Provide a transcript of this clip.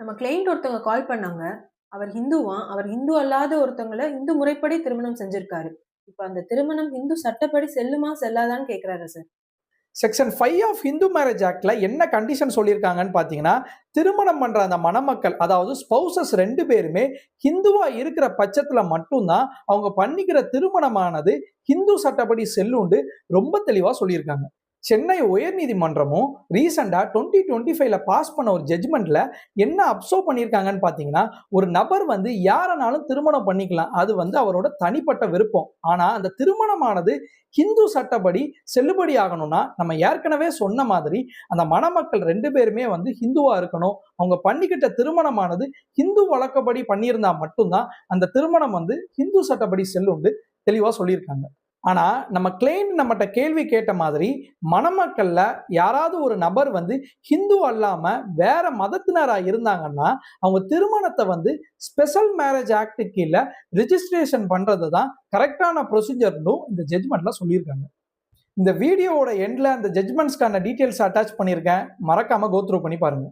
நம்ம கிளையண்ட் ஒருத்தவங்க கால் பண்ணாங்க. அவர் ஹிந்துவாம். அவர் ஹிந்து அல்லாத ஒருத்தவங்கள இந்து முறைப்படி திருமணம் செஞ்சிருக்காரு. இப்ப அந்த திருமணம் இந்து சட்டப்படி செல்லுமா? செல்லாதான்னு கேட்கிறாரு சார். செக்ஷன் 5 ஆஃப் ஹிந்து மேரேஜ் ஆக்ட்ல என்ன கண்டிஷன் சொல்லியிருக்காங்கன்னு பார்த்தீங்கன்னா, திருமணம் பண்ற அந்த மணமக்கள், அதாவது ஸ்பௌசஸ் 2 பேருமே ஹிந்துவா இருக்கிற பட்சத்துல மட்டும் தான் அவங்க பண்ணிக்கிற திருமணமானது ஹிந்து சட்டப்படி செல்லும்னு ரொம்ப தெளிவா சொல்லியிருக்காங்க. சென்னை உயர்நீதிமன்றமும் ரீசெண்டா 2025ல பாஸ் பண்ண ஒரு ஜட்ஜ்மெண்ட்ல என்ன அப்சர்வ் பண்ணியிருக்காங்கன்னு பார்த்தீங்கன்னா, ஒரு நபர் வந்து யாரனாலும் திருமணம் பண்ணிக்கலாம். அது வந்து அவரோட தனிப்பட்ட விருப்பம். ஆனா அந்த திருமணமானது ஹிந்து சட்டப்படி செல்லுபடி ஆகணும்னா, நம்ம ஏற்கனவே சொன்ன மாதிரி அந்த மணமக்கள் 2 பேருமே வந்து ஹிந்துவா இருக்கணும். அவங்க பண்ணிக்கிட்ட திருமணமானது ஹிந்து வழக்கப்படி பண்ணியிருந்தா மட்டும் தான் அந்த திருமணம் வந்து ஹிந்து சட்டப்படி செல்லும்னு தெளிவா சொல்லியிருக்காங்க. ஆனா நம்ம கிளையண்ட் நம்மட்ட கேள்வி கேட்ட மாதிரி மணமக்கள்ல யாராவது ஒரு நபர் வந்து ஹிந்து அல்லாம வேற மதத்தினரா இருந்தாங்கன்னா, அவங்க திருமணத்தை வந்து ஸ்பெஷல் மேரேஜ் ஆக்ட் கீழ ரிஜிஸ்ட்ரேஷன் பண்றது தான் கரெக்டான ப்ரொசீஜர்னும் இந்த ஜட்ஜ்மெண்ட்ல சொல்லியிருக்காங்க. இந்த வீடியோவோட எண்ட்ல அந்த ஜட்ஜ்மெண்ட்ஸ்க்கான டீடைல்ஸ் அட்டாச் பண்ணியிருக்கேன். மறக்காம கோ த்ரூ பண்ணி பாருங்க.